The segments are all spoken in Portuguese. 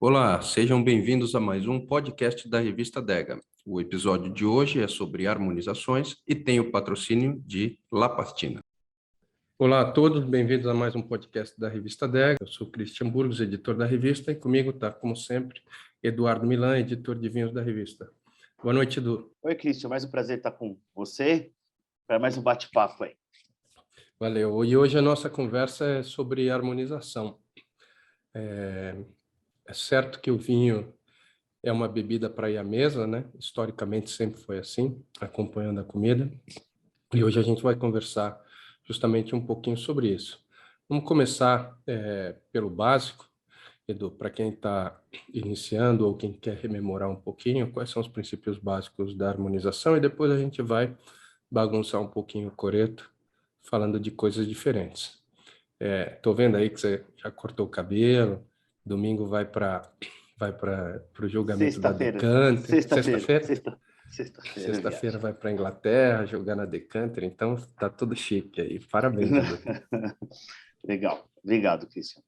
Olá, sejam bem-vindos a mais um podcast da revista Dega. O episódio de hoje é sobre harmonizações e tem o patrocínio de La Pastina. Olá a todos, bem-vindos a mais um podcast da revista Dega. Eu sou Christian Burgos, editor da revista, e comigo está, como sempre, Eduardo Milan, editor de vinhos da revista. Boa noite, Edu. Oi, Christian, mais um prazer estar com você para mais um bate-papo aí. Valeu. E hoje a nossa conversa é sobre harmonização. É certo que o vinho é uma bebida para ir à mesa, né? Historicamente sempre foi assim, acompanhando a comida. E hoje a gente vai conversar justamente um pouquinho sobre isso. Vamos começar pelo básico, Edu, para quem está iniciando ou quem quer rememorar um pouquinho, quais são os princípios básicos da harmonização, e depois a gente vai bagunçar um pouquinho o coreto, falando de coisas diferentes. Tô vendo aí que você já cortou o cabelo, domingo vai para o julgamento da Sexta-feira, Decanter. sexta-feira, Sexta-feira? sexta-feira, Sexta-feira viagem. vai para a Inglaterra jogar na Decanter, então tá tudo chique aí. Parabéns, Edu. Legal, obrigado, Christian.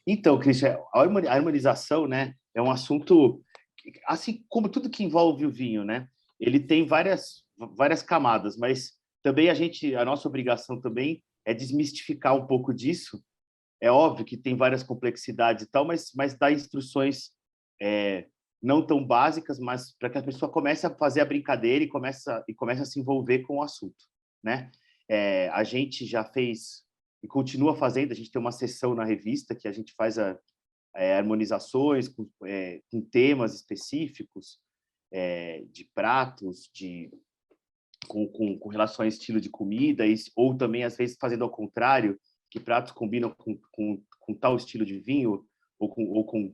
Então, Christian, a harmonização, né, é um assunto, assim como tudo que envolve o vinho, né, ele tem várias camadas, mas também a nossa obrigação também é desmistificar um pouco disso. É óbvio que tem várias complexidades e tal, mas dá instruções não tão básicas, mas para que a pessoa comece a fazer a brincadeira e comece a se envolver com o assunto, né? A gente já fez e continua fazendo, a gente tem uma sessão na revista que a gente faz harmonizações com temas específicos de pratos, com relação ao estilo de comida, ou também, às vezes, fazendo ao contrário, que pratos combinam com tal estilo de vinho, com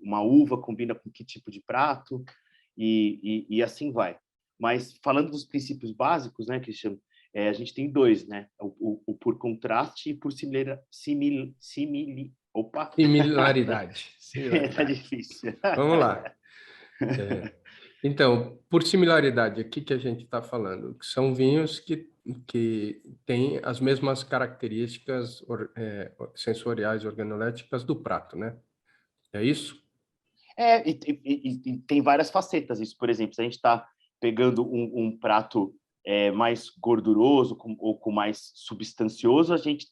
uma uva combina com que tipo de prato, e assim vai. Mas, falando dos princípios básicos, né, Cristiano, a gente tem dois, né? O por contraste e por opa! Similaridade. Tá Similaridade. difícil. Vamos lá. Então, por similaridade, aqui que a gente está falando, que são vinhos que têm as mesmas características sensoriais organoléticas do prato, né? É isso? E tem várias facetas isso. Por exemplo, se a gente está pegando um prato mais gorduroso ou com mais substancioso, a gente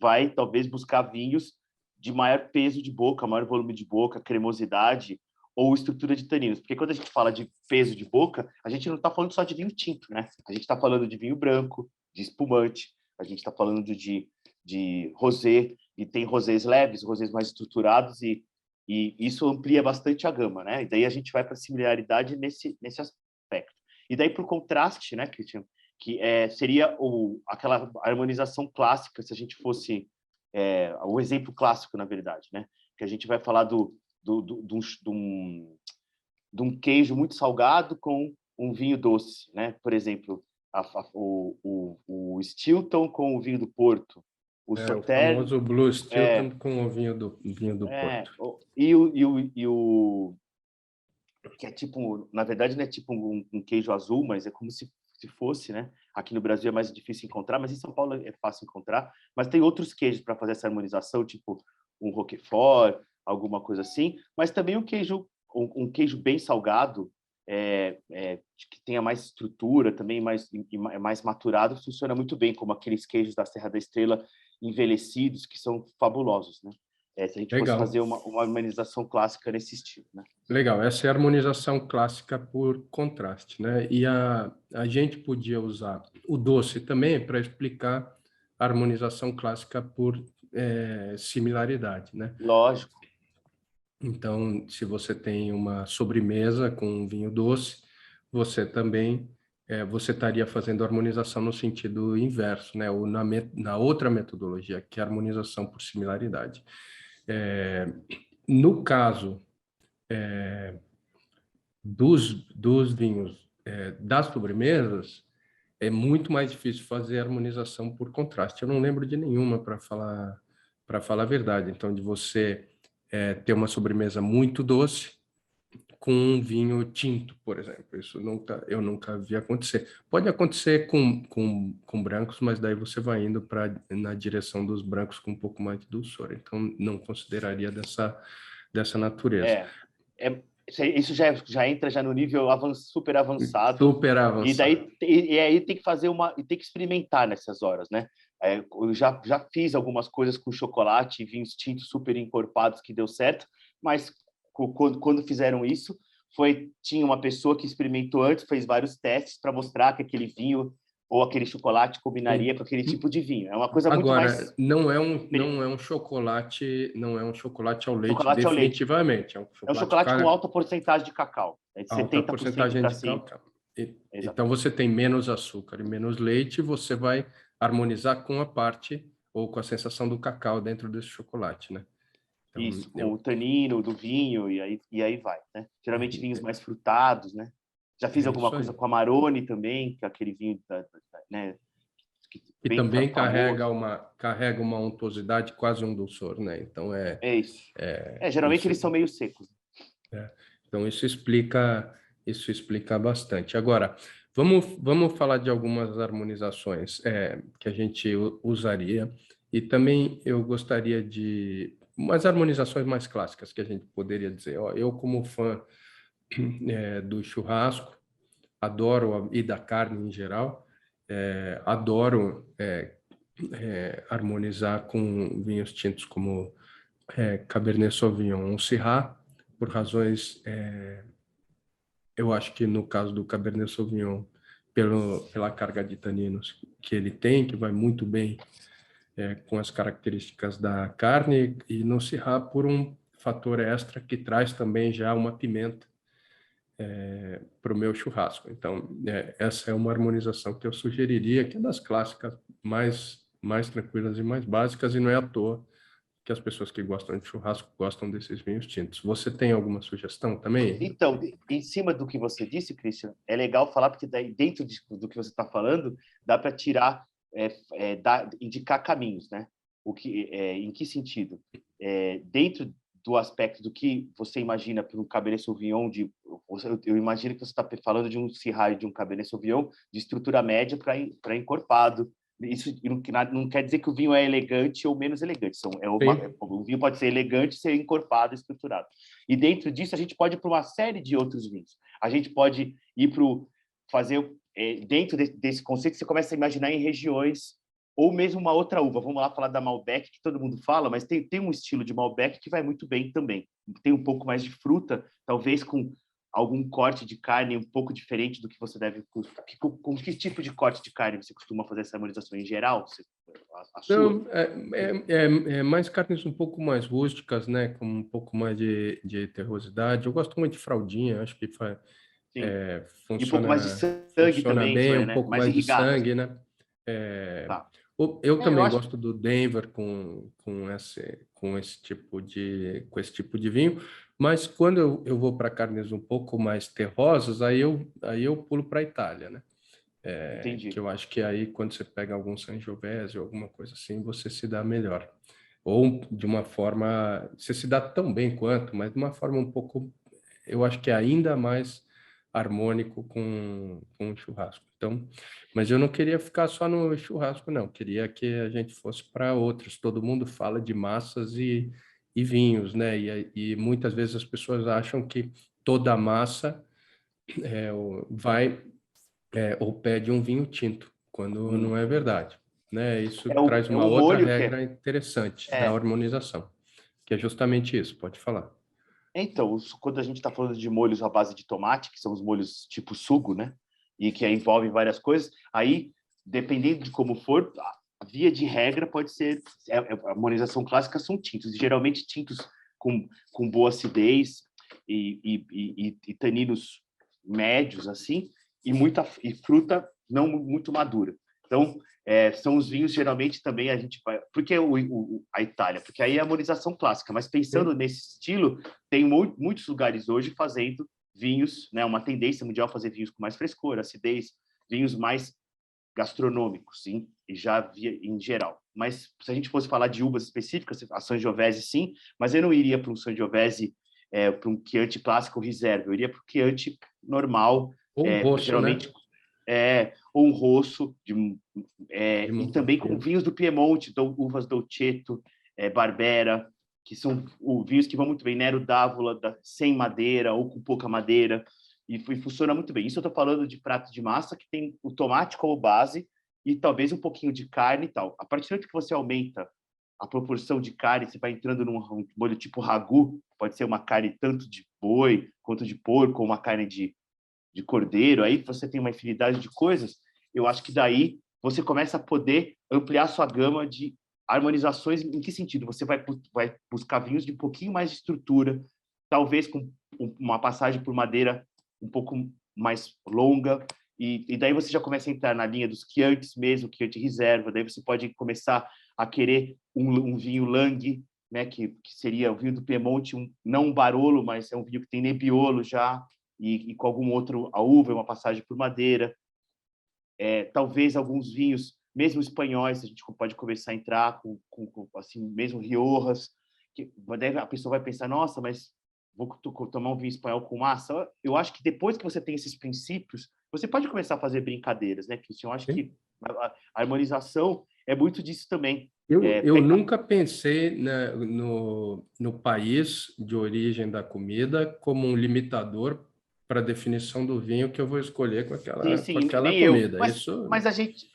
vai talvez buscar vinhos de maior peso de boca, maior volume de boca, cremosidade ou estrutura de taninos. Porque quando a gente fala de peso de boca, a gente não está falando só de vinho tinto, né? A gente está falando de vinho branco, de espumante, a gente está falando de rosé, e tem rosés leves, rosés mais estruturados, e isso amplia bastante a gama, né? E daí a gente vai para a similaridade nesse aspecto. E daí, para o contraste, né, Christian, que seria aquela harmonização clássica, se a gente fosse o exemplo clássico, na verdade, né? Que a gente vai falar de um queijo muito salgado com um vinho doce, né? Por exemplo, o Stilton com o vinho do Porto, o O Sauternes famoso Blue Stilton com o vinho do Porto. que é tipo, na verdade não é tipo um queijo azul, mas é como se fosse, né? Aqui no Brasil é mais difícil encontrar, mas em São Paulo é fácil encontrar. Mas tem outros queijos para fazer essa harmonização, tipo um Roquefort, alguma coisa assim. Mas também um queijo bem salgado, que tenha mais estrutura, também mais maturado, funciona muito bem, como aqueles queijos da Serra da Estrela envelhecidos, que são fabulosos, né? Se a gente fosse Legal. fazer uma harmonização clássica nesse estilo, né? Legal, essa é a harmonização clássica por contraste, né? E a gente podia usar o doce também para explicar a harmonização clássica por similaridade, né? Lógico. Então, se você tem uma sobremesa com um vinho doce, você também você estaria fazendo harmonização no sentido inverso, né? Ou na outra metodologia, que é a harmonização por similaridade. No caso dos vinhos das sobremesas, é muito mais difícil fazer harmonização por contraste. Eu não lembro de nenhuma, para falar a verdade. Então, de você ter uma sobremesa muito doce, com um vinho tinto, por exemplo. Isso eu nunca vi acontecer. Pode acontecer com brancos, mas daí você vai indo na direção dos brancos com um pouco mais de dulçor. Então, não consideraria dessa natureza. Isso já entra já no nível super avançado. Super avançado. E aí tem que fazer tem que experimentar nessas horas, né? Eu já fiz algumas coisas com chocolate e vinhos tintos super encorpados que deu certo, mas quando fizeram isso, tinha uma pessoa que experimentou antes, fez vários testes para mostrar que aquele vinho ou aquele chocolate combinaria com aquele tipo de vinho. É uma coisa muito mais... Agora, não é um chocolate ao leite, Chocolate ao leite. definitivamente. É um chocolate com alta porcentagem de cacau. É de alta 70% porcentagem para de cima. cacau. Então, você tem menos açúcar e menos leite, você vai harmonizar com a parte ou com a sensação do cacau dentro desse chocolate, né? Então, isso, com o tanino do vinho, e aí vai, né? Geralmente vinhos mais frutados, né? Já fiz alguma coisa com Amarone também, que é aquele vinho, né? Que também carrega uma untuosidade, quase um dulçor, né? Então, é isso. Geralmente isso, eles são meio secos. Então, isso explica bastante. Agora, vamos falar de algumas harmonizações que a gente usaria. E também eu gostaria de umas harmonizações mais clássicas que a gente poderia dizer. Ó, eu, como fã do churrasco, adoro, e da carne em geral, adoro harmonizar com vinhos tintos como Cabernet Sauvignon ou Syrah, por razões, eu acho que no caso do Cabernet Sauvignon, pela carga de taninos que ele tem, que vai muito bem com as características da carne, e no Syrah por um fator extra que traz também já uma pimenta para o meu churrasco. Então, essa é uma harmonização que eu sugeriria, que é das clássicas mais tranquilas e mais básicas, e não é à toa que as pessoas que gostam de churrasco gostam desses vinhos tintos. Você tem alguma sugestão também? Então, em cima do que você disse, Christian, é legal falar, porque daí, dentro do que você está falando, dá para tirar, indicar caminhos, né? Em que sentido? Dentro do aspecto do que você imagina para um Cabernet Sauvignon, eu imagino que você está falando de um Syrah e de um Cabernet Sauvignon de estrutura média para encorpado. Isso não quer dizer que o vinho é elegante ou menos elegante. O vinho pode ser elegante, ser encorpado, estruturado. E dentro disso, a gente pode ir para uma série de outros vinhos. A gente pode ir para fazer... dentro desse conceito, você começa a imaginar em regiões ou mesmo uma outra uva. Vamos lá falar da Malbec, que todo mundo fala, mas tem um estilo de Malbec que vai muito bem também. Tem um pouco mais de fruta, talvez com algum corte de carne um pouco diferente do que você deve... Com que tipo de corte de carne você costuma fazer essa harmonização em geral? A sua? Não, mais carnes um pouco mais rústicas, né? Com um pouco mais de terrosidade. Eu gosto muito de fraldinha, acho que funciona, e um pouco mais de sangue também, bem, né? um pouco mais de irrigado. sangue, né? Tá. Eu também gosto do Denver com esse tipo de vinho, mas quando eu vou para carnes um pouco mais terrosas, aí eu pulo para a Itália, né? Entendi. Que eu acho que aí quando você pega algum Sangiovese ou alguma coisa assim, você se dá melhor. Ou de uma forma, você se dá tão bem quanto, mas de uma forma um pouco, eu acho que é ainda mais harmônico com o churrasco. Então, mas eu não queria ficar só no churrasco, não. Queria que a gente fosse para outros. Todo mundo fala de massas e vinhos, né? E muitas vezes as pessoas acham que toda massa vai ou pede um vinho tinto, quando não é verdade, né? Isso traz uma outra regra interessante da harmonização, que é justamente isso. Pode falar. Então, quando a gente está falando de molhos à base de tomate, que são os molhos tipo sugo, né? E que envolvem várias coisas, aí, dependendo de como for, a via de regra pode ser... A harmonização clássica são tintos, geralmente tintos com boa acidez e taninos médios, assim, e fruta não muito madura. Então, são os vinhos, geralmente, também a gente vai... Por que a Itália? Porque aí é a harmonização clássica, mas pensando nesse estilo, tem muitos lugares hoje fazendo vinhos, né? Uma tendência mundial fazer vinhos com mais frescor, acidez, vinhos mais gastronômicos, sim, e já via em geral. Mas se a gente fosse falar de uvas específicas, a Sangiovese, sim, mas eu não iria para um Sangiovese para um Chianti clássico reserva. Eu iria para o Chianti normal, Ou um rosso, geralmente né? ou um rosso, De e também com Montepasquino. vinhos do Piemonte, uvas Dolcetto, Barbera, que são vinhos que vão muito bem, Nero d'Avola, sem madeira ou com pouca madeira, e funciona muito bem. Isso eu estou falando de prato de massa que tem o tomate como base e talvez um pouquinho de carne e tal. A partir do momento que você aumenta a proporção de carne, você vai entrando num molho tipo ragu, pode ser uma carne tanto de boi quanto de porco, ou uma carne de cordeiro, aí você tem uma infinidade de coisas. Eu acho que daí você começa a poder ampliar sua gama de harmonizações. Em que sentido? Você vai buscar vinhos de um pouquinho mais de estrutura, talvez com uma passagem por madeira um pouco mais longa, e daí você já começa a entrar na linha dos Chiantis mesmo, Chianti reserva, daí você pode começar a querer um vinho Lang, né, que seria o vinho do Piemonte, não um Barolo, mas é um vinho que tem Nebbiolo já, e com algum outro, a uva, uma passagem por madeira. Talvez alguns vinhos, mesmo espanhóis, a gente pode começar a entrar com assim, mesmo Riojas, que a pessoa vai pensar, nossa, mas vou tomar um vinho espanhol com massa. Eu acho que depois que você tem esses princípios, você pode começar a fazer brincadeiras, né, Cristian? Eu acho Sim. que a harmonização é muito disso também. Eu nunca pensei, né, no país de origem da comida como um limitador para a definição do vinho que eu vou escolher com Sim, com sim, aquela nem eu. comida. Isso, Mas a gente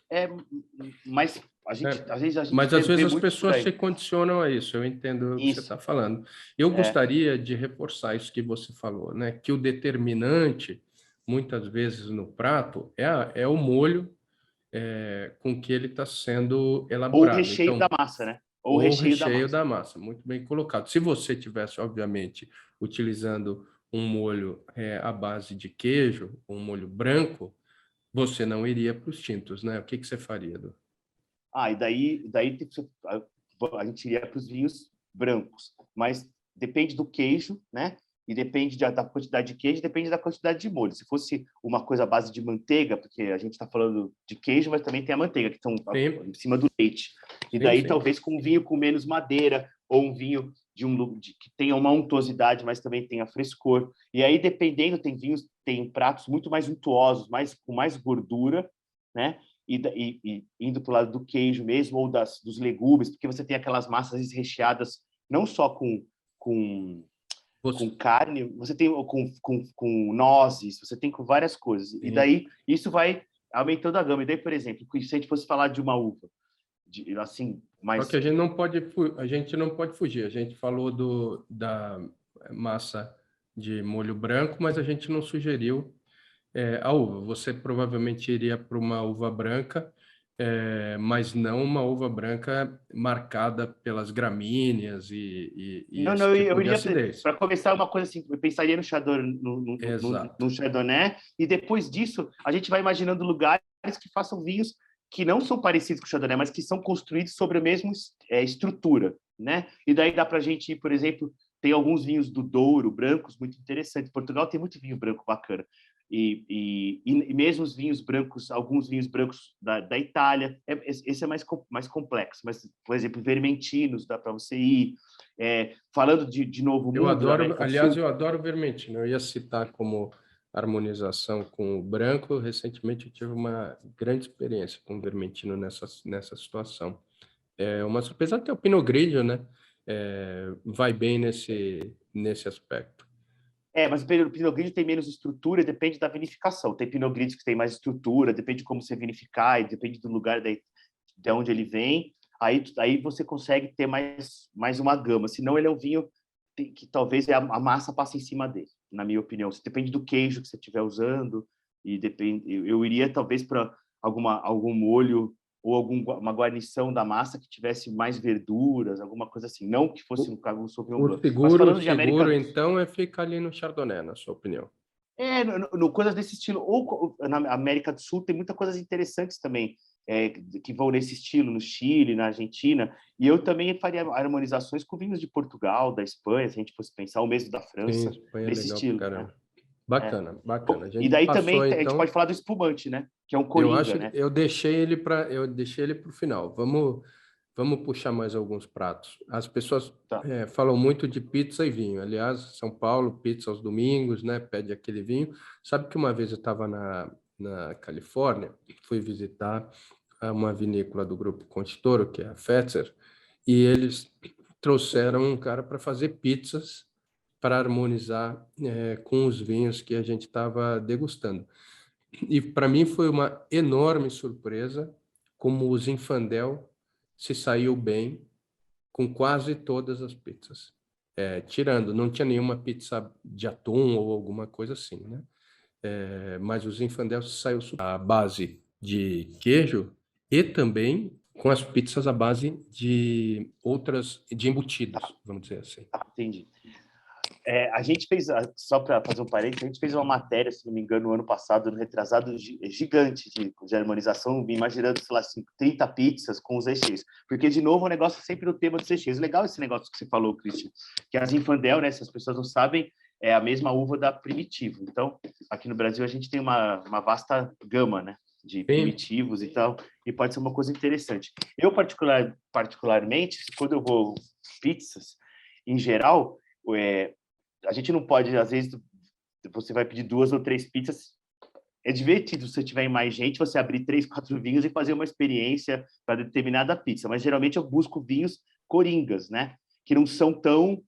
mas né? às vezes a gente Mas às vezes vê as muito por pessoas se aí. condicionam a isso. Eu entendo o que você Isso. está falando. Eu gostaria de reforçar isso que você falou, né? Que o determinante, muitas vezes no prato, é o molho com que ele está sendo Ou o elaborado. recheio da Então, massa, né? Ou o ou o recheio da recheio massa. da massa, muito bem colocado. Se você tivesse, obviamente, utilizando um molho à base de queijo, um molho branco, você não iria para os tintos, né? O que que você faria, Edu? E daí a gente iria para os vinhos brancos, mas depende do queijo, né? E depende da quantidade de queijo, depende da quantidade de molho. Se fosse uma coisa à base de manteiga, porque a gente está falando de queijo, mas também tem a manteiga, que estão Sim, em cima do leite. E sim, daí sim. talvez com um vinho com menos madeira, ou um vinho que tenha uma untuosidade, mas também tenha frescor. E aí, dependendo, tem pratos muito mais untuosos, com mais gordura, né? E indo para o lado do queijo mesmo, ou dos legumes, porque você tem aquelas massas recheadas não só com, Você, com carne, você tem com nozes, você tem com várias coisas. E sim. daí isso vai aumentando a gama. E daí, por exemplo, se a gente fosse falar de uma uva, assim, Só que mais a gente não pode fugir. A gente falou da massa de molho branco, mas a gente não sugeriu a uva. Você provavelmente iria para uma uva branca, mas não uma uva branca marcada pelas gramíneas e Não, esse não, eu tipo de iria, acidez. para começar, uma coisa assim, eu pensaria no Chardonnay, Exato. no Chardonnay, e depois disso, a gente vai imaginando lugares que façam vinhos que não são parecidos com o Chardonnay, mas que são construídos sobre a mesma estrutura, né? E daí dá para a gente ir, por exemplo, tem alguns vinhos do Douro, brancos, muito interessantes. Portugal tem muito vinho branco bacana. E mesmo os vinhos brancos, alguns vinhos brancos da Itália, esse é mais complexo, mas, por exemplo, vermentinos, dá para você ir. Falando de Novo Eu Mundo, da adoro, América do aliás, Sul, eu adoro vermentino. Eu ia citar como harmonização com o branco. Recentemente eu tive uma grande experiência com o vermentino nessa situação. Uma surpresa até o Pinot Grigio, né? Vai bem nesse aspecto. mas o Pinot Grigio tem menos estrutura, depende da vinificação. Tem Pinot Grigio que tem mais estrutura, depende de como você vinificar, e depende do lugar de onde ele vem. Aí você consegue ter mais uma gama. Senão ele é um vinho que talvez a massa passe em cima dele, na minha opinião. Isso depende do queijo que você estiver usando, e depende. Eu iria talvez para algum molho ou uma guarnição da massa que tivesse mais verduras, alguma coisa assim. Não que fosse um Sauvignon O Blanc. Mas seguro, o falando de seguro, América então, é ficar ali no Chardonnay, na sua opinião. coisas desse estilo. Ou na América do Sul tem muitas coisas interessantes também, que vão nesse estilo, no Chile, na Argentina. E eu também faria harmonizações com vinhos de Portugal, da Espanha, se a gente fosse pensar, ou mesmo da Sim, França, Espanha é nesse legal pra estilo, né? caramba. É. Bacana, bacana. A E gente daí passou, também a gente pode então. falar do espumante, né? Que é um Eu coringa, acho que né? eu deixei ele para o final. vamos puxar mais alguns pratos. As pessoas Tá. falam muito de pizza e vinho. Aliás, São Paulo, pizza aos domingos, né? Pede aquele vinho. Sabe que uma vez eu estava na Califórnia, fui visitar uma vinícola do Grupo Conchitoro, que é a Fetzer, e eles trouxeram um cara para fazer pizzas para harmonizar com os vinhos que a gente estava degustando. E para mim foi uma enorme surpresa como o Zinfandel se saiu bem com quase todas as pizzas. Tirando, não tinha nenhuma pizza de atum ou alguma coisa assim, né? Mas o Zinfandel se saiu à base de queijo e também com as pizzas à base de de embutidos, vamos dizer assim. Entendi. A gente fez, só para fazer um parênteses, a gente fez uma matéria, se não me engano, no ano passado, no retrasado, gigante de harmonização, imaginando, sei lá, 30 pizzas com os recheios. Porque, de novo, o negócio é sempre no tema dos recheios. Legal esse negócio que você falou, Christian, que a Zinfandel, né, se as pessoas não sabem, é a mesma uva da Primitivo. Então, aqui no Brasil, a gente tem uma vasta gama, né, de Sim. primitivos e tal, e pode ser uma coisa interessante. Eu, particularmente, quando eu vou pizzas, em geral, a gente não pode, às vezes, você vai pedir 2 ou 3 pizzas. É divertido se você tiver mais gente, você abrir 3, 4 vinhos e fazer uma experiência para determinada pizza. Mas geralmente eu busco vinhos coringas, né? Que não são tão,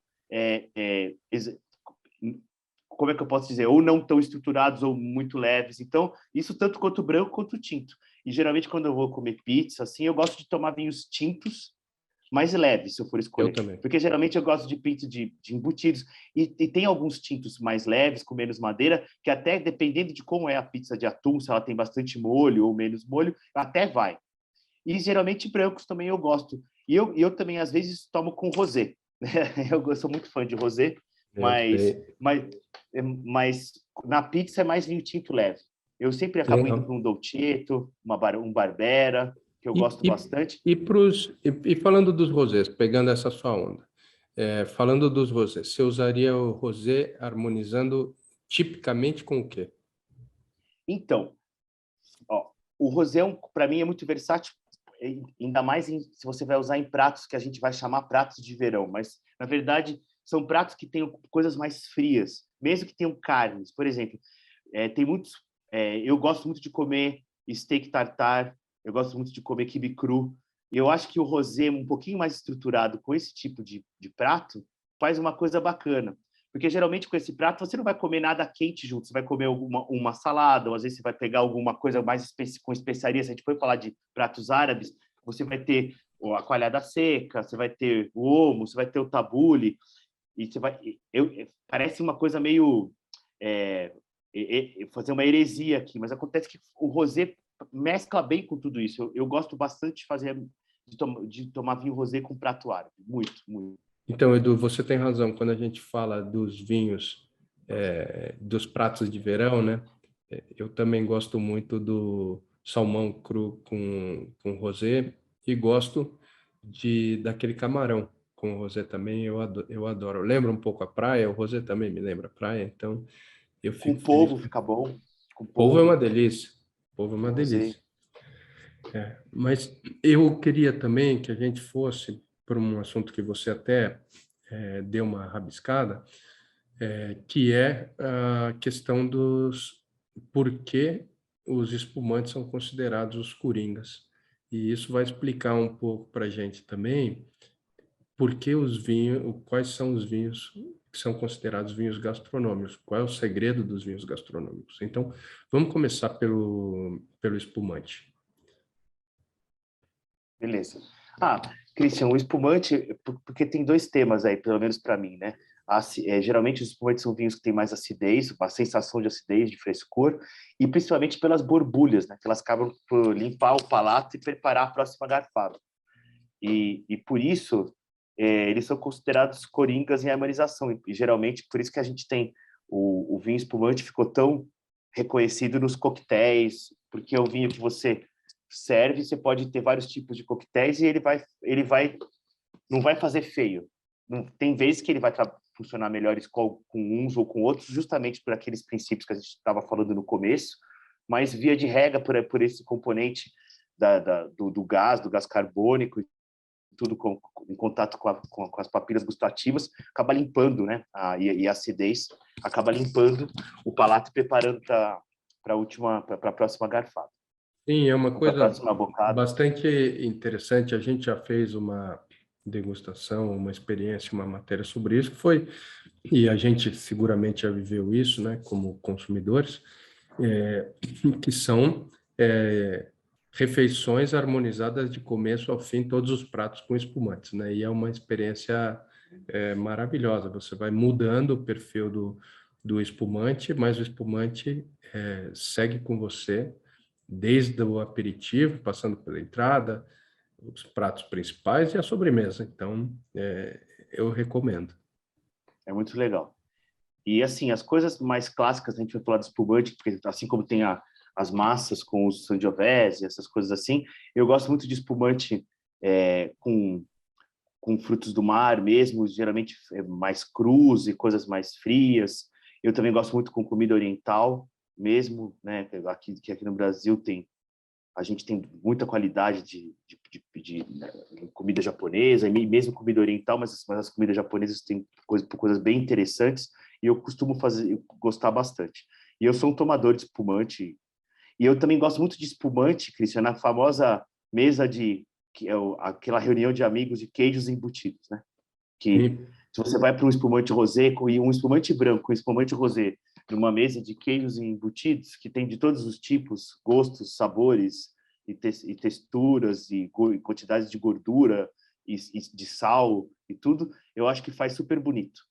como é que eu posso dizer, ou não tão estruturados ou muito leves. Então, isso tanto quanto o branco quanto o tinto. E geralmente quando eu vou comer pizza, assim, eu gosto de tomar vinhos tintos mais leve, se eu for Eu escolher. também. Porque geralmente eu gosto de pizza de embutidos. E tem alguns tintos mais leves, com menos madeira, que até dependendo de como é a pizza de atum, se ela tem bastante molho ou menos molho, até vai. E geralmente brancos também eu gosto. E eu também, às vezes, tomo com rosé. Eu sou muito fã de rosé, Eu mas, sei. mas, mas na pizza é mais vinho tinto leve. Eu sempre acabo indo Legal. para um Dolcetto, um Barbera, que eu E, gosto e, bastante. e falando dos rosés, pegando essa sua onda, falando dos rosés, você usaria o rosé harmonizando tipicamente com o quê? Então, ó, o rosé, para mim, é muito versátil, ainda mais se você vai usar em pratos que a gente vai chamar pratos de verão, mas, na verdade, são pratos que têm coisas mais frias, mesmo que tenham carnes. Por exemplo, tem muitos... eu gosto muito de comer steak tartar, eu gosto muito de comer quibe cru, e eu acho que o rosé, um pouquinho mais estruturado com esse tipo de prato, faz uma coisa bacana. Porque geralmente com esse prato você não vai comer nada quente junto, você vai comer uma salada, ou às vezes você vai pegar alguma coisa mais com especiaria. Se a gente for falar de pratos árabes, você vai ter a coalhada seca, você vai ter o homo, você vai ter o tabule, e você vai. Parece uma coisa meio. Fazer uma heresia aqui, mas acontece que o rosé mescla bem com tudo isso. Eu gosto bastante de fazer. De tomar vinho rosé com prato árabe. Muito, muito. Então, Edu, você tem razão. Quando a gente fala dos vinhos, dos pratos de verão, né? Eu também gosto muito do salmão cru com rosé e gosto daquele camarão com rosé também. Eu adoro. Lembra um pouco a praia, o rosé também me lembra a praia, então eu Com fico feliz. polvo fica bom. Com Polvo é uma polvo, delícia. Polvo é com uma rosé. delícia. Mas eu queria também que a gente fosse por um assunto que você até deu uma rabiscada, que é a questão dos por que os espumantes são considerados os coringas. E isso vai explicar um pouco para a gente também por que os vinhos, quais são os vinhos que são considerados vinhos gastronômicos, qual é o segredo dos vinhos gastronômicos. Então, vamos começar pelo espumante. Beleza. Christian, o espumante, porque tem dois temas aí, pelo menos para mim, né? Geralmente os espumantes são vinhos que têm mais acidez, uma sensação de acidez, de frescor, e principalmente pelas borbulhas, né? Que elas acabam por limpar o palato e preparar a próxima garfada. E por isso, eles são considerados coringas em harmonização. E geralmente, por isso que a gente tem o vinho espumante ficou tão reconhecido nos coquetéis, porque é um vinho que você serve, você pode ter vários tipos de coquetéis e não vai fazer feio. Não, tem vezes que ele vai funcionar melhor com uns ou com outros, justamente por aqueles princípios que a gente estava falando no começo, mas via de regra por esse componente do gás carbônico tudo em contato com as papilas gustativas, acaba limpando, né? E a acidez acaba limpando o palato e preparando para a próxima garfada. Sim, é uma Para a coisa próxima bocada. bastante interessante. A gente já fez uma degustação, uma experiência, uma matéria sobre isso, que foi, e a gente seguramente já viveu isso, né, como consumidores, é, que são refeições harmonizadas de começo ao fim, todos os pratos com espumantes, né? E é uma experiência maravilhosa. Você vai mudando o perfil do espumante, mas o espumante segue com você desde o aperitivo, passando pela entrada, os pratos principais e a sobremesa. Então, eu recomendo. É muito legal. E, assim, as coisas mais clássicas, a gente vai falar de espumante, porque assim como tem as massas com os sangiovese, essas coisas assim, eu gosto muito de espumante com frutos do mar mesmo, geralmente mais crus e coisas mais frias. Eu também gosto muito com comida oriental mesmo, né? Que aqui no Brasil a gente tem muita qualidade de comida japonesa, e mesmo comida oriental, mas as comidas japonesas têm coisas bem interessantes, e eu costumo gostar bastante. E eu sou um tomador de espumante, e eu também gosto muito de espumante, Cristian, na famosa mesa aquela reunião de amigos de queijos embutidos, né? Que Sim. se você vai para um espumante rosé e um espumante branco, um espumante rosé, numa mesa de queijos embutidos que tem de todos os tipos, gostos, sabores e texturas e quantidades de gordura e de sal e tudo, eu acho que faz super bonito.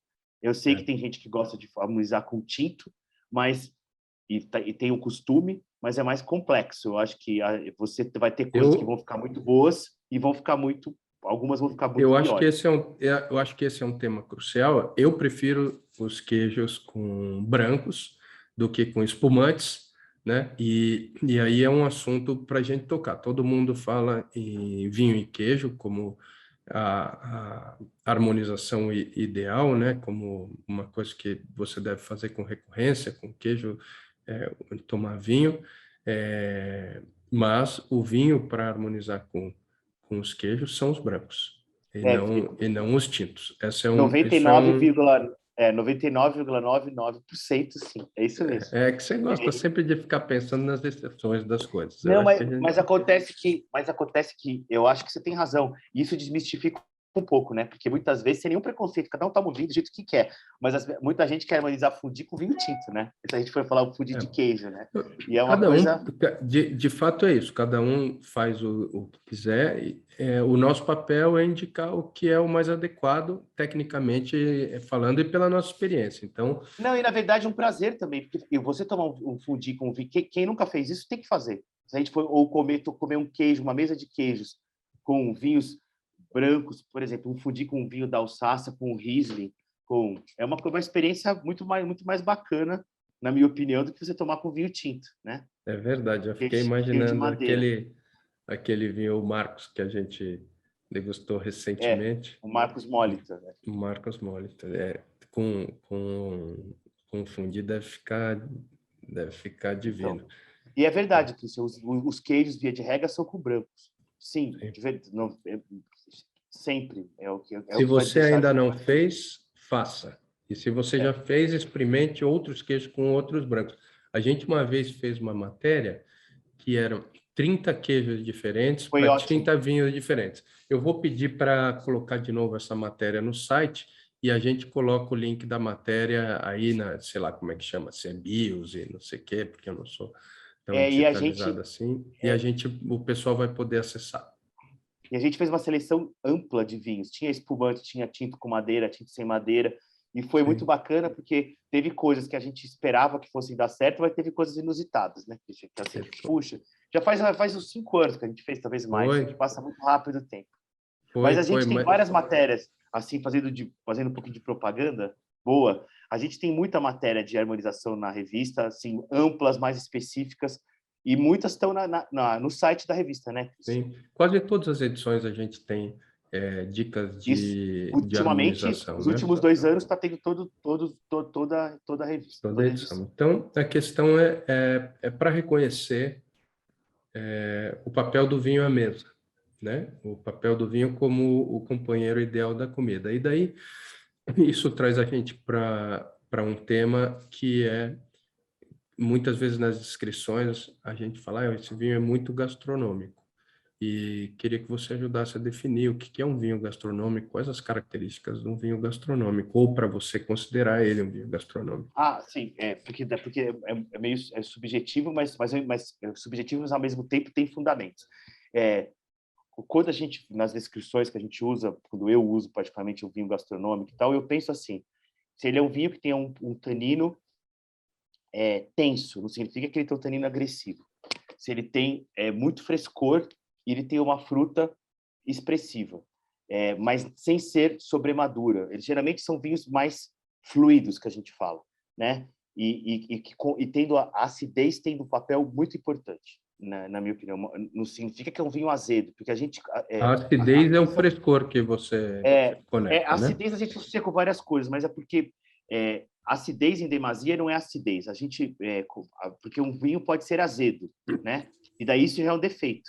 Eu sei que tem gente que gosta de harmonizar com tinto, mas e tem o costume, mas é mais complexo. Eu acho que você vai ter coisas que Eu, vão ficar muito boas e algumas vão ficar muito eu acho que piores. esse eu acho que esse é um tema crucial. Eu prefiro os queijos com brancos do que com espumantes, né? E aí é um assunto para a gente tocar. Todo mundo fala em vinho e queijo como a harmonização ideal, né? Como uma coisa que você deve fazer com recorrência, com queijo, tomar vinho. Mas o vinho para harmonizar com os queijos são os brancos e não os tintos. Isso é 99,99% sim, é isso mesmo. que você gosta sempre de ficar pensando nas exceções das coisas. Eu Não, acho que a gente mas acontece que eu acho que você tem razão. Isso desmistifica um pouco, né? Porque muitas vezes, sem nenhum preconceito, cada um toma o vinho do jeito que quer. Mas muita gente quer harmonizar fundi com vinho tinto, né? Se a gente for falar o fundi de queijo, né? E é uma cada um, coisa. de fato é isso, cada um faz o que quiser. O nosso papel é indicar o que é o mais adequado, tecnicamente falando, e pela nossa experiência. Então, Não, e na verdade é um prazer também, porque você tomar um fundi com vinho, quem nunca fez isso tem que fazer. Se a gente for ou comer um queijo, uma mesa de queijos com vinhos brancos, por exemplo, um fundi com vinho da Alsácia, com Riesling, é uma experiência muito mais bacana, na minha opinião, do que você tomar com vinho tinto, né? é verdade, eu fiquei Cheio de imaginando madeira. aquele vinho, o Marcos, que a gente degustou É, recentemente, o Marcos Molitor, né? o Marcos Molitor. Com fundi deve ficar Então, divino. e é verdade que os queijos, via de regra, são com brancos. Sim, Sim. sempre é Se o que vai você deixar. ainda não fez, faça. E se você já É, fez, experimente outros queijos com outros brancos. A gente uma vez fez uma matéria que eram 30 queijos diferentes foi para ótimo. 30 vinhos diferentes. Eu vou pedir para colocar de novo essa matéria no site e a gente coloca o link da matéria aí sei lá como é que chama, se é BIOS e não sei o quê, porque eu não sou tão É, digitalizado assim, o pessoal vai poder acessar. e a gente fez uma seleção ampla de vinhos. Tinha espumante, tinha tinto com madeira, tinto sem madeira. E foi muito Sim, bacana porque teve coisas que a gente esperava que fossem dar certo, mas teve coisas inusitadas, né? Que assim, puxa, já faz uns 5 anos que a gente fez, talvez mais. foi, A gente passa muito rápido o tempo. Mas a foi, gente tem mas várias matérias, assim, fazendo um pouquinho de propaganda boa. A gente tem muita matéria de harmonização na revista, assim, amplas, mais específicas, e muitas estão no site da revista, né, Cristian? sim. Quase todas as edições a gente tem dicas Isso, de ultimamente, harmonização, os né? últimos 2 anos está tendo toda a revista, Toda toda a edição. edição. Então, a questão é para reconhecer o papel do vinho à mesa. né? O papel do vinho como o companheiro ideal da comida. E daí, isso traz a gente para um tema que é, muitas vezes nas descrições, a gente fala, esse vinho é muito gastronômico. E queria que você ajudasse a definir o que é um vinho gastronômico, quais as características de um vinho gastronômico, ou para você considerar ele um vinho gastronômico. Ah, sim, porque é meio subjetivo, mas subjetivo, mas ao mesmo tempo tem fundamentos. É, quando a gente, nas descrições que a gente usa, quando eu uso particularmente o vinho gastronômico e tal, eu penso assim, se ele é um vinho que tem um tanino tenso, não significa que ele tem um tanino agressivo. Se ele tem muito frescor e ele tem uma fruta expressiva, mas sem ser sobremadura. Eles geralmente são vinhos mais fluidos, que a gente fala, né? E tendo a acidez tendo um papel muito importante, na minha opinião. Não significa que é um vinho azedo, porque a gente... A acidez é o frescor que você conecta, né? Acidez a gente associa com várias coisas, mas é porque acidez em demasia não é acidez. Porque um vinho pode ser azedo, né? E daí isso já é um defeito.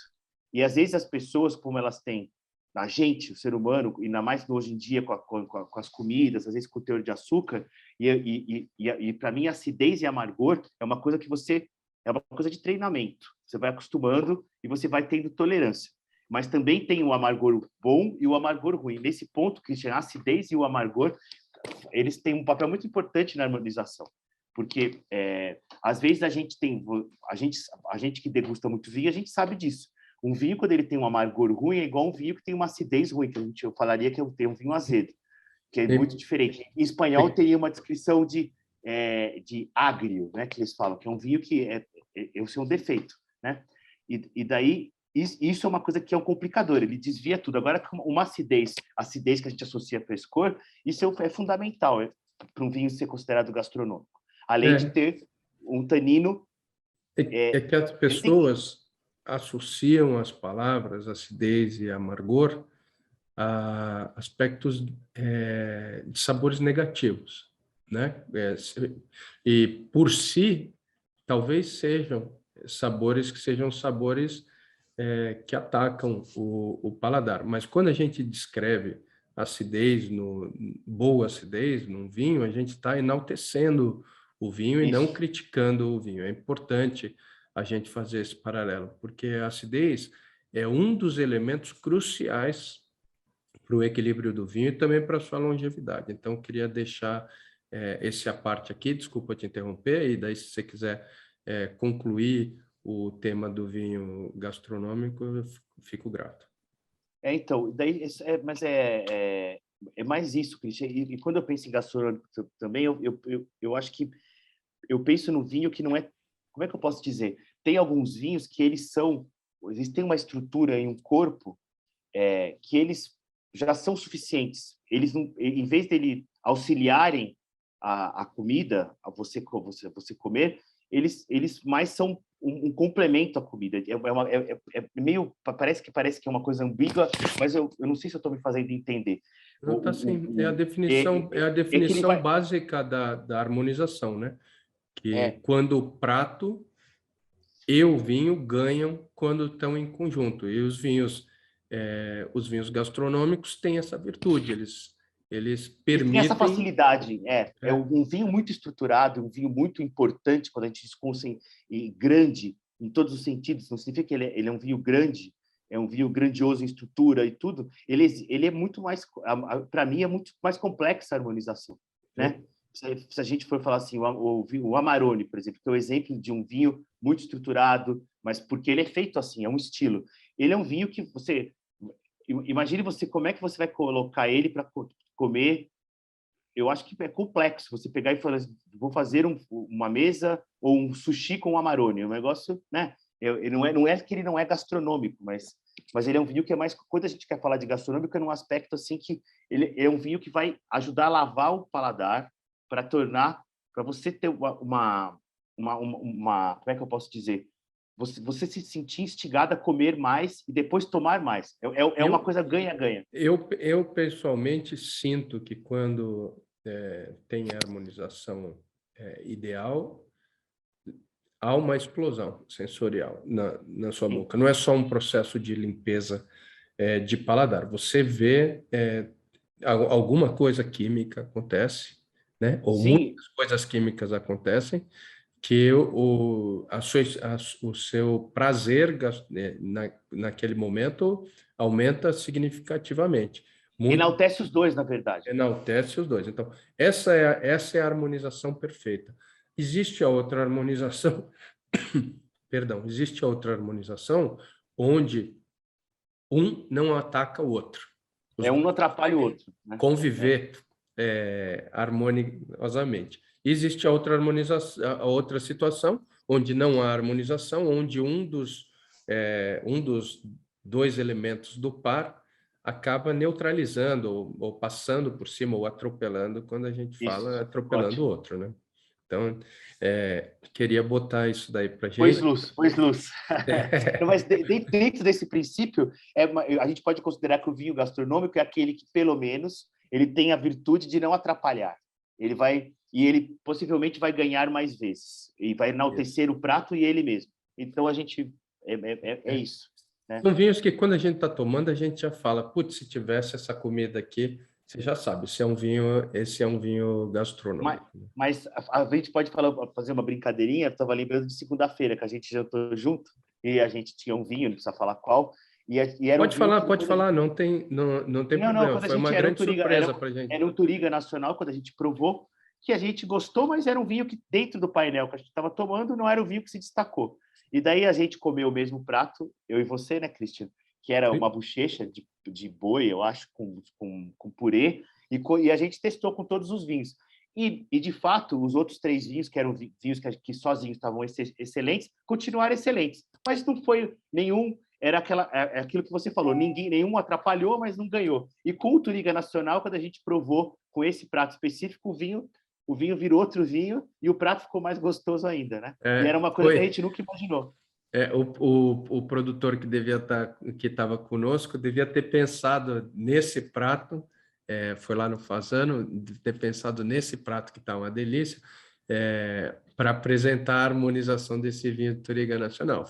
E às vezes as pessoas, como elas têm, a gente, o ser humano, ainda mais hoje em dia com as comidas, às vezes com o teor de açúcar, e para mim acidez e amargor é uma coisa é uma coisa de treinamento. Você vai acostumando e você vai tendo tolerância. Mas também tem o amargor bom e o amargor ruim. Nesse ponto, Christian, a acidez e o amargor, eles têm um papel muito importante na harmonização, porque às vezes a gente que degusta muito vinho, a gente sabe disso. Um vinho, quando ele tem um amargor ruim, é igual um vinho que tem uma acidez ruim, que eu falaria que tem um vinho azedo, que é muito diferente. Em espanhol, teria uma descrição de agrio, né, que eles falam, que é um vinho que é um defeito, né? E daí isso é uma coisa que é um complicador, ele desvia tudo. Agora, uma acidez que a gente associa a frescor, isso é fundamental para um vinho ser considerado gastronômico. Além de ter um tanino... É que as pessoas associam as palavras acidez e amargor a aspectos de sabores negativos, né? E por si, talvez sejam sabores que atacam o paladar. Mas quando a gente descreve boa acidez num vinho, a gente está enaltecendo o vinho e não criticando o vinho. É importante a gente fazer esse paralelo, porque a acidez é um dos elementos cruciais para o equilíbrio do vinho e também para a sua longevidade. Então, eu queria deixar esse à parte aqui, desculpa te interromper, e daí, se você quiser concluir o tema do vinho gastronômico, eu fico grato. Então, daí, mas é mais isso, Cristian. E quando eu penso em gastronômico também, eu acho que eu penso no vinho que não é... Como é que eu posso dizer? Tem alguns vinhos que eles têm uma estrutura em um corpo que eles já são suficientes. Eles não, em vez de auxiliarem a comida, a você comer, eles mais são um complemento à comida. Meio parece que é uma coisa ambígua, mas eu não sei se eu estou me fazendo entender. Não, tá sim. É a definição básica da harmonização, né? Que quando o prato e o vinho ganham quando estão em conjunto. E os vinhos gastronômicos têm essa virtude, eles Tem essa permitem... facilidade. Um vinho muito estruturado, um vinho muito importante quando a gente discute em grande, em todos os sentidos. Não significa que ele é um vinho grande, é um vinho grandioso em estrutura e tudo. Ele é muito mais, para mim, é muito mais complexa a harmonização, né? Se a gente for falar assim, o Amarone, por exemplo, que é o exemplo de um vinho muito estruturado, mas porque ele é feito assim, é um estilo. Ele é um vinho que você... Imagine como é que você vai colocar ele para comer. Eu acho que é complexo você pegar e falar, vou fazer uma mesa ou um sushi com Amarone. É um negócio, né? Não é que ele não é gastronômico, mas ele é um vinho que é mais... Quando a gente quer falar de gastronômico, é num aspecto assim que ele é um vinho que vai ajudar a lavar o paladar para você ter uma... Como é que eu posso dizer? Você se sentir instigado a comer mais e depois tomar mais. É uma coisa ganha-ganha. Eu pessoalmente sinto que quando tem a harmonização ideal, há uma explosão sensorial na sua boca. Não é só um processo de limpeza de paladar. Você vê alguma coisa química acontece, né? Ou Sim, muitas coisas químicas acontecem que o seu prazer naquele momento aumenta significativamente. Muito enaltece os dois, na verdade, né? enaltece os dois. Então, essa é a harmonização perfeita. Existe a outra harmonização, perdão, existe a outra harmonização onde um não ataca o outro. Os Um dois não atrapalha o podem outro, né? conviver harmoniosamente. Existe a outra harmonização, a outra situação onde não há harmonização, onde um dos dois elementos do par acaba neutralizando ou passando por cima ou atropelando quando a gente fala Isso, atropelando o ótimo. outro, né? Então, queria botar isso daí para Pois gente. luz, pois luz. Não, mas dentro desse princípio, a gente pode considerar que o vinho gastronômico é aquele que, pelo menos, ele tem a virtude de não atrapalhar. Ele possivelmente vai ganhar mais vezes e vai Isso. enaltecer o prato e ele mesmo. Então a gente é É. isso, né? São vinhos que quando a gente está tomando, a gente já fala, putz, se tivesse essa comida aqui, você já sabe, esse é um vinho Mas, gastronômico, né? mas a gente pode fazer uma brincadeirinha. Estava lembrando de segunda-feira que a gente jantou junto e a gente tinha um vinho, não precisa falar qual, e era um vinho que Pode quando a falar, gente não tem Não, problema. quando a Foi uma gente era um grande Turiga, surpresa para a gente. era um Turiga Nacional, quando a gente provou, que a gente gostou, mas era um vinho que, dentro do painel que a gente estava tomando, não era o vinho que se destacou. E daí a gente comeu o mesmo prato, eu e você, né, Christian? Que era uma bochecha de boi, eu acho, com purê, e a gente testou com todos os vinhos. De fato, os outros três vinhos, que eram vinhos que sozinhos estavam excelentes, continuaram excelentes. Mas não foi nenhum era aquilo que você falou, nenhum atrapalhou, mas não ganhou. E com o Turiga Nacional, quando a gente provou com esse prato específico, o vinho virou outro vinho e o prato ficou mais gostoso ainda, né? E era uma coisa que a Foi gente nunca imaginou. o produtor que estava conosco devia ter pensado nesse prato, foi lá no Fazano, de ter pensado nesse prato que está uma delícia, para apresentar a harmonização desse vinho de Touriga Nacional.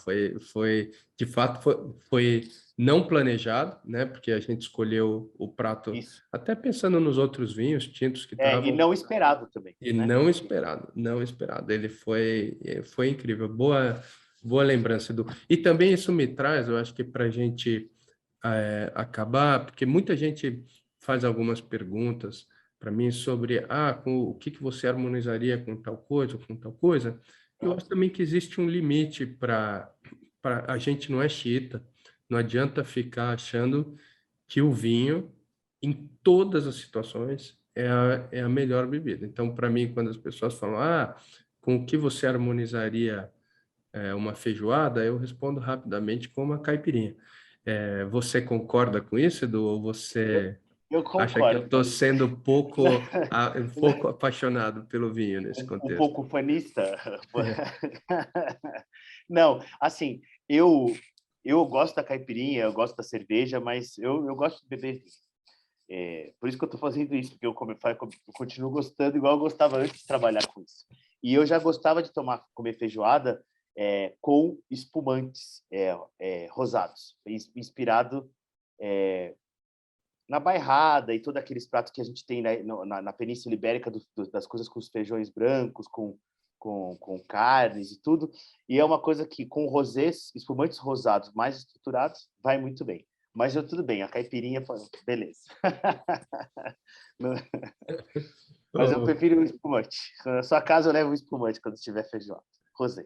De fato, foi não planejado, né? Porque a gente escolheu o prato Isso. até pensando nos outros vinhos tintos que E estavam não esperado também, e né? não esperado, não esperado. Ele foi incrível. Boa lembrança, Edu. E também isso me traz, eu acho que para a gente acabar, porque muita gente faz algumas perguntas para mim sobre o que você harmonizaria com tal coisa, com tal coisa. Eu acho também que existe um limite para a gente não é xiita, não adianta ficar achando que o vinho, em todas as situações, é a melhor bebida. Então, para mim, quando as pessoas falam, com o que você harmonizaria uma feijoada, eu respondo rapidamente com uma caipirinha. Você concorda com isso, Edu? Ou Eu, você eu acha que eu concordo. estou sendo pouco apaixonado pelo vinho nesse Um contexto? pouco fanista. Não, assim, eu gosto da caipirinha, eu gosto da cerveja, mas eu gosto de beber vinho. Por isso que eu estou fazendo isso, porque eu continuo gostando igual eu gostava antes de trabalhar com isso. E eu já gostava de comer feijoada com espumantes rosados, inspirado na bairrada e todos aqueles pratos que a gente tem na Península Ibérica, das coisas com os feijões brancos, com carnes e tudo. E é uma coisa que, com rosés, espumantes rosados mais estruturados, vai muito bem. Mas tudo bem, a caipirinha, beleza. Mas eu Oh, prefiro o espumante. Na sua casa eu levo o espumante quando tiver feijoada. Rosé.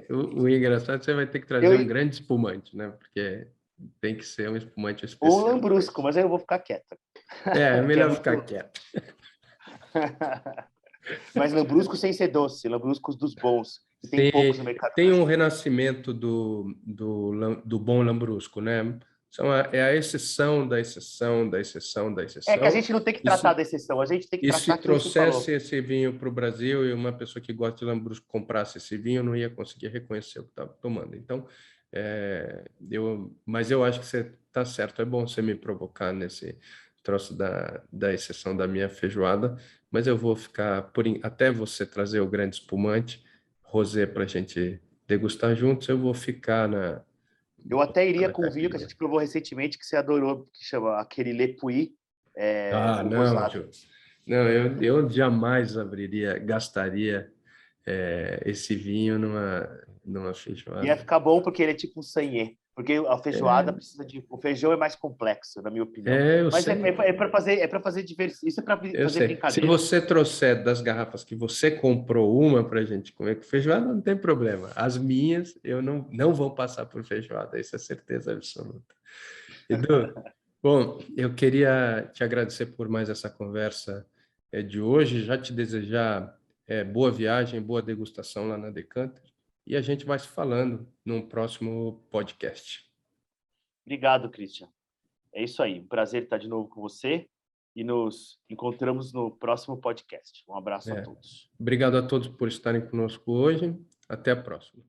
o engraçado é que você vai ter que trazer um Eu, grande espumante, né? Porque tem que ser um espumante ou um especial para lambrusco, isso. mas aí eu vou ficar quieta. É Que é melhor ficar muito... quieto. Mas lambrusco sem ser doce, lambruscos dos bons, que tem poucos no mercado Tem um brasileiro. renascimento do bom lambrusco, né? É a exceção da exceção da exceção da É que a exceção. gente não tem que E tratar da se, exceção, a gente tem que e se tratar aquilo que você trouxesse falou. esse vinho para o Brasil e uma pessoa que gosta de lambrusco comprasse esse vinho, não ia conseguir reconhecer o que estava tomando. Então, mas eu acho que você está certo. É bom você me provocar nesse troço da exceção da minha feijoada, mas eu vou ficar, até você trazer o grande espumante, rosé, para a gente degustar juntos, eu vou ficar Eu até iria Ela com tá um vinho aqui, que a né? gente provou recentemente, que você adorou, que chama aquele Le Puy, Ah, o não, rosado. Jô. Não, eu jamais gastaria esse vinho numa Ia feijoada. ficar bom porque ele é tipo um sanhê. Porque a feijoada É, precisa de. O feijão é mais complexo, na minha opinião. eu Mas sei. é para fazer diversão. Isso é para Eu fazer sei. Se brincadeira. você trouxer das garrafas que você comprou uma para a gente comer com feijoada, não tem problema. As minhas, eu não vão passar por feijoada, isso é certeza absoluta. Edu, bom, eu queria te agradecer por mais essa conversa de hoje, já te desejar boa viagem, boa degustação lá na Decanter, e a gente vai se falando num próximo podcast. Obrigado, Christian. É isso aí. Um prazer estar de novo com você e nos encontramos no próximo podcast. Um abraço a É. todos. Obrigado a todos por estarem conosco hoje. Até a próxima.